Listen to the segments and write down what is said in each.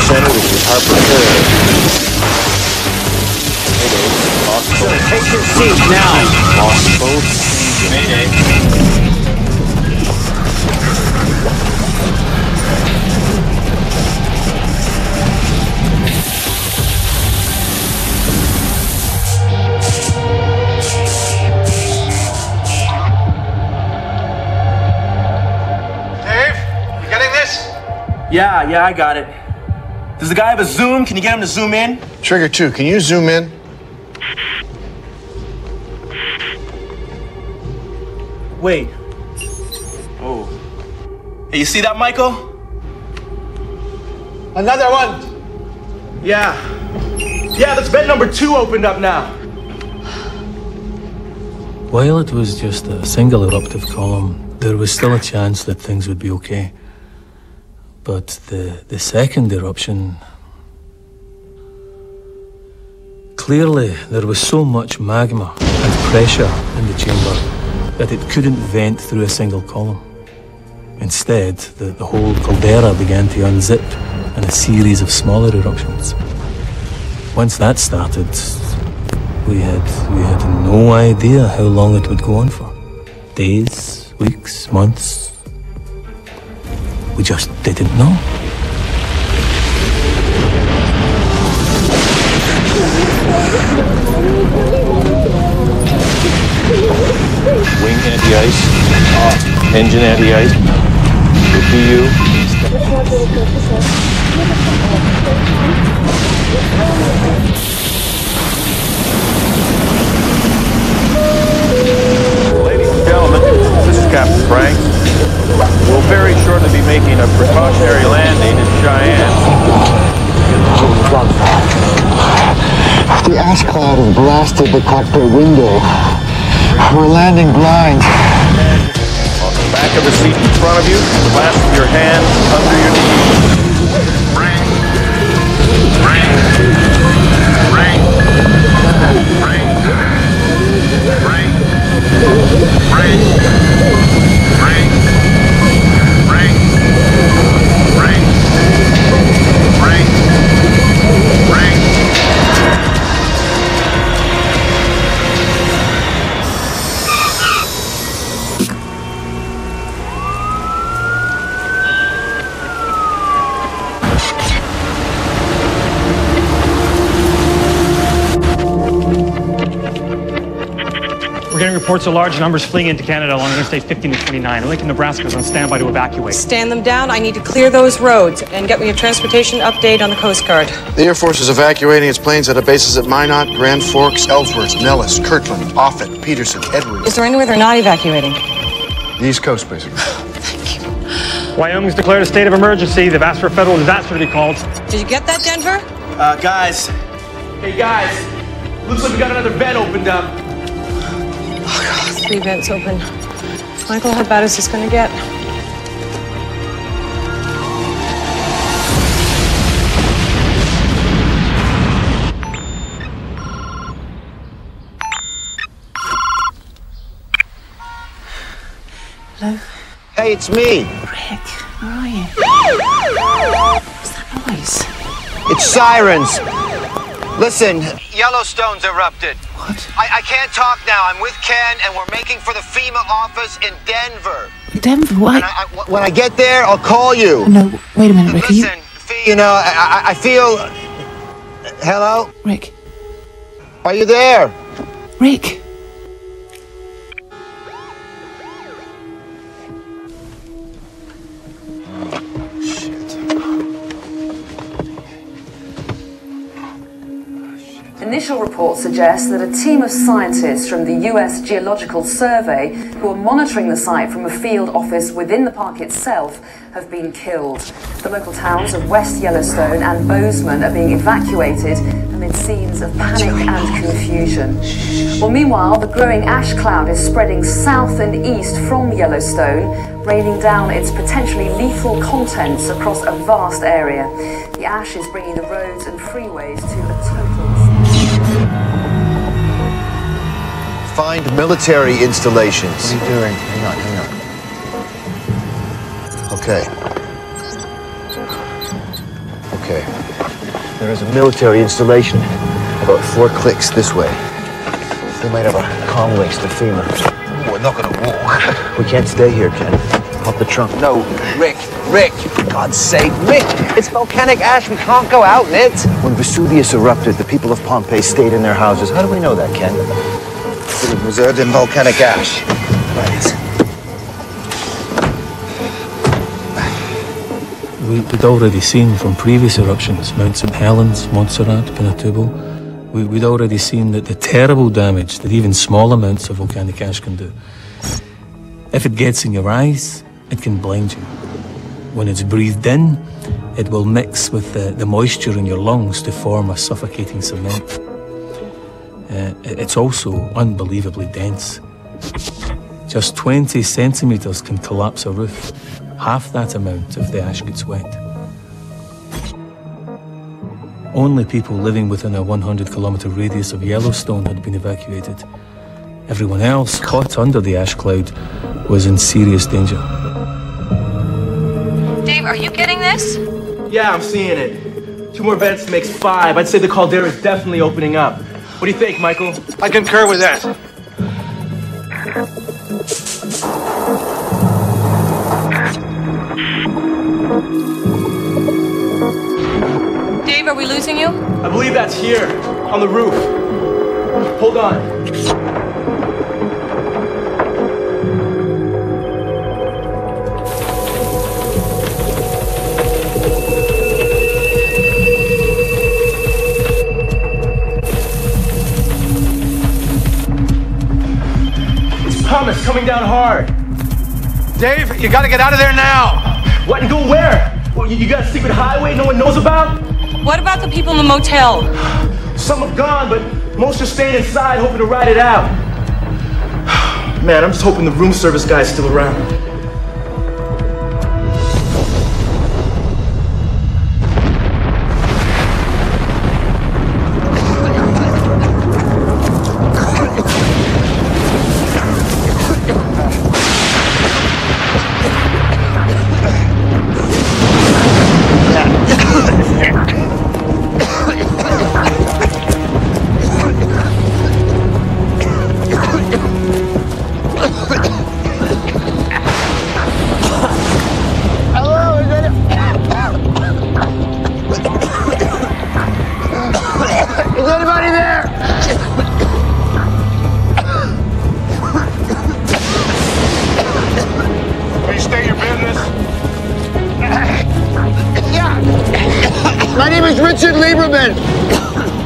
Center, this is Harper Mayday. Take your seat now. Lost boats. Mayday. Yeah, I got it. Does the guy have a zoom? Can you get him to zoom in? Trigger 2, can you zoom in? Wait. Oh. Hey, you see that, Michael? Another one. Yeah, that's bed number 2 opened up now. While it was just a single eruptive column, there was still a chance that things would be okay. But the second eruption... Clearly, there was so much magma and pressure in the chamber that it couldn't vent through a single column. Instead, the whole caldera began to unzip in a series of smaller eruptions. Once that started, we had no idea how long it would go on for. Days, weeks, months... We just didn't know. Wing anti-ice. Engine anti-ice. PU. Ladies and gentlemen, this is Captain Frank. We'll very shortly be making a precautionary landing in Cheyenne. The ash cloud has blasted the cockpit window. We're landing blind. On the back of the seat in front of you, clasp your hands under your knees. Frank. Frank. Frank. Frank. Frank. Frank. Frank. Frank. Frank. Frank. Frank. We're getting reports of large numbers fleeing into Canada along Interstate 15 to 29. Lincoln, Nebraska is on standby to evacuate. Stand them down. I need to clear those roads and get me a transportation update on the Coast Guard. The Air Force is evacuating its planes out of bases at Minot, Grand Forks, Ellsworth, Nellis, Kirtland, Offutt, Peterson, Edwards. Is there anywhere they're not evacuating? The East Coast, basically. Thank you. Wyoming's declared a state of emergency. They've asked for a federal disaster to be called. Did you get that, Denver? Guys. Hey, guys. Looks like we got another bed opened up. Oh, God, 3 vents open. Michael, how bad is this going to get? Hello? Hey, it's me. Rick, where are you? What's that noise? It's sirens. Listen, Yellowstone's erupted. What? I can't talk now. I'm with Ken, and we're making for the FEMA office in Denver. Denver, why? When I get there, I'll call you. No, wait a minute, Rick. Listen, you know, I feel... Hello? Rick. Are you there? Rick. Initial reports suggest that a team of scientists from the US Geological Survey, who are monitoring the site from a field office within the park itself, have been killed. The local towns of West Yellowstone and Bozeman are being evacuated amid scenes of panic and confusion. Well, meanwhile, the growing ash cloud is spreading south and east from Yellowstone, raining down its potentially lethal contents across a vast area. The ash is bringing the roads and freeways to a total... Find military installations. What are you doing? Hang on. Okay. There is a military installation about 4 clicks this way. They might have our comm links to FEMA. We're not gonna walk. We can't stay here, Ken. Pop the trunk. No, Rick, for God's sake, Rick, it's volcanic ash. We can't go out in it. When Vesuvius erupted, the people of Pompeii stayed in their houses. How do we know that, Ken? It was reserved in volcanic ash. Right. We'd already seen from previous eruptions, Mount St. Helens, Montserrat, Pinatubo, we'd already seen that the terrible damage that even small amounts of volcanic ash can do. If it gets in your eyes, it can blind you. When it's breathed in, it will mix with the moisture in your lungs to form a suffocating cement. It's also unbelievably dense. Just 20 centimeters can collapse a roof. Half that amount if the ash gets wet. Only people living within a 100-kilometer radius of Yellowstone had been evacuated. Everyone else, caught under the ash cloud, was in serious danger. Dave, are you getting this? Yeah, I'm seeing it. 2 more vents makes 5. I'd say the caldera is definitely opening up. What do you think, Michael? I concur with that. Dave, are we losing you? I believe that's here, on the roof. Hold on. It's coming down hard. Dave, you gotta get out of there now. What, and go where? Well, you got a secret highway no one knows about? What about the people in the motel? Some have gone, but most are staying inside hoping to ride it out. Man, I'm just hoping the room service guy's still around.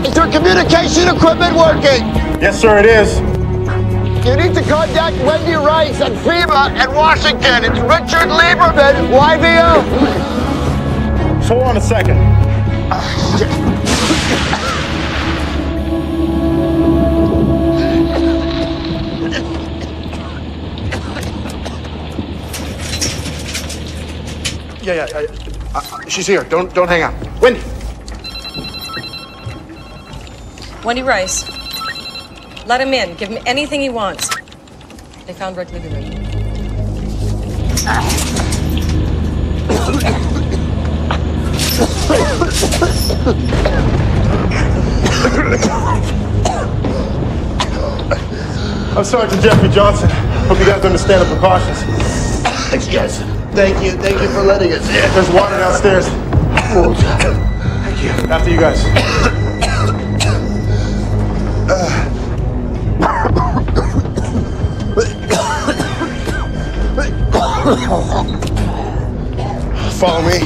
Is your communication equipment working? Yes, sir, it is. You need to contact Wendy Rice at FEMA in Washington. It's Richard Lieberman, YVO. Hold on a second. Yeah. She's here. Don't hang up. Wendy. Wendy Rice. Let him in. Give him anything he wants. They found Rick Lieberman. I'm Sergeant Jeffrey Johnson. Hope you guys understand the precautions. Thanks, guys. Thank you for letting us in. There's water downstairs. Thank you. After you guys. Follow me.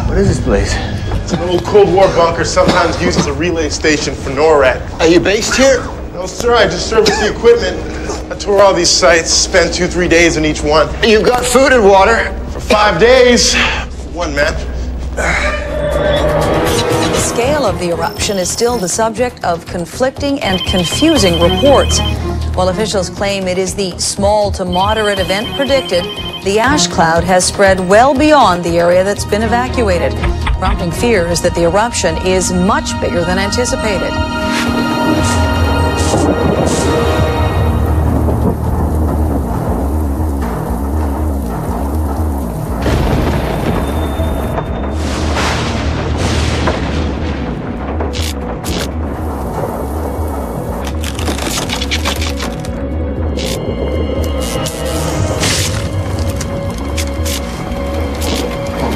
What is this place? It's an old Cold War bunker, sometimes used as a relay station for NORAD. Are you based here? No, sir, I just service the equipment. I tour all these sites, spent 2-3 days in each one. You've got food and water? For 5 days. One man. The scale of the eruption is still the subject of conflicting and confusing reports. While officials claim it is the small to moderate event predicted, the ash cloud has spread well beyond the area that's been evacuated, prompting fears that the eruption is much bigger than anticipated.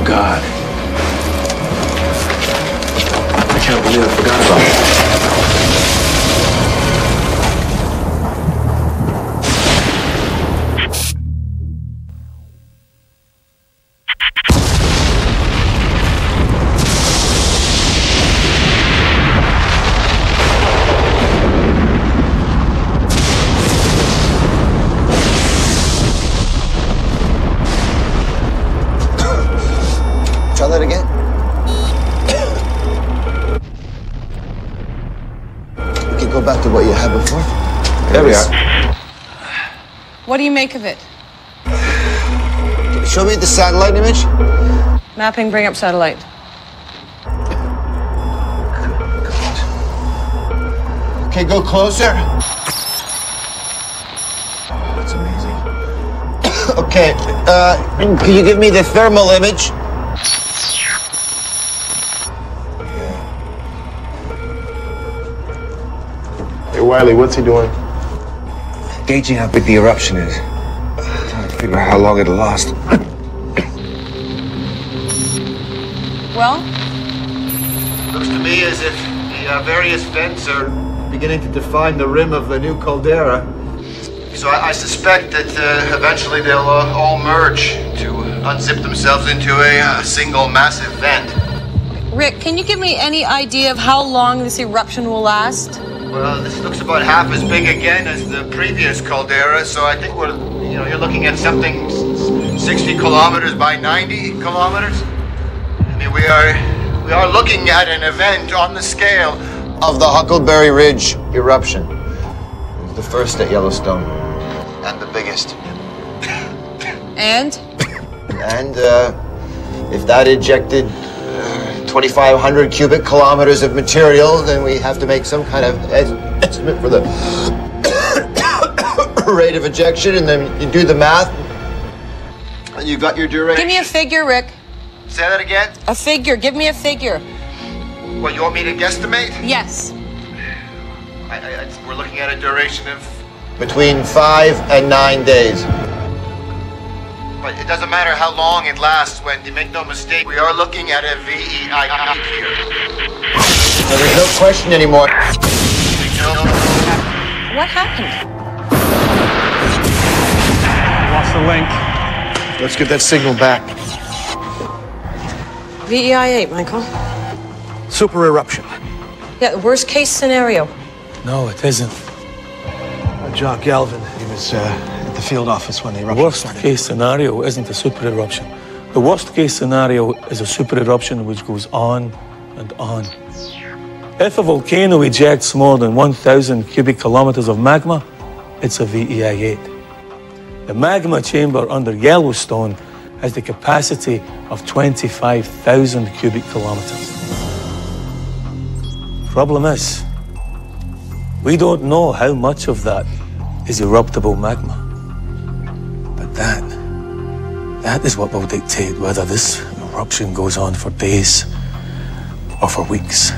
God. I can't believe I forgot about that. Try that again. We can go back to what you had before. There we are. What do you make of it? Show me the satellite image. Mapping, bring up satellite. Okay, go closer. That's amazing. Okay, can you give me the thermal image? Hey, Wiley, what's he doing? Gauging how big the eruption is. Trying to figure out how long it'll last. Well? Looks to me as if the various vents are beginning to define the rim of the new caldera. So I suspect that eventually they'll all merge to unzip themselves into a single massive vent. Rick, can you give me any idea of how long this eruption will last? Well, this looks about half as big again as the previous caldera, so I think you're looking at something 60 kilometers by 90 kilometers. I mean, we are looking at an event on the scale of the Huckleberry Ridge eruption. It was the first at Yellowstone, and the biggest. And? And if that ejected 2,500 cubic kilometers of material, then we have to make some kind of estimate for the rate of ejection, and then you do the math, and you got your duration. Give me a figure, Rick. Say that again? A figure. Give me a figure. What, you want me to guesstimate? Yes. We're looking at a duration of between 5 and 9 days. But it doesn't matter how long it lasts, Wendy. Make no mistake, we are looking at a VEI here. So there's no question anymore. What happened? Lost the link. Let's get that signal back. VEI 8, Michael. Super eruption. Yeah, the worst case scenario. No, it isn't. John Galvin, he was at the field office when the The eruption worst started. case scenario isn't a super eruption. The worst case scenario is a super eruption which goes on and on. If a volcano ejects more than 1,000 cubic kilometers of magma, it's a VEI 8. The magma chamber under Yellowstone has the capacity of 25,000 cubic kilometers. Problem is, we don't know how much of that is eruptible magma. But that is what will dictate whether this eruption goes on for days or for weeks.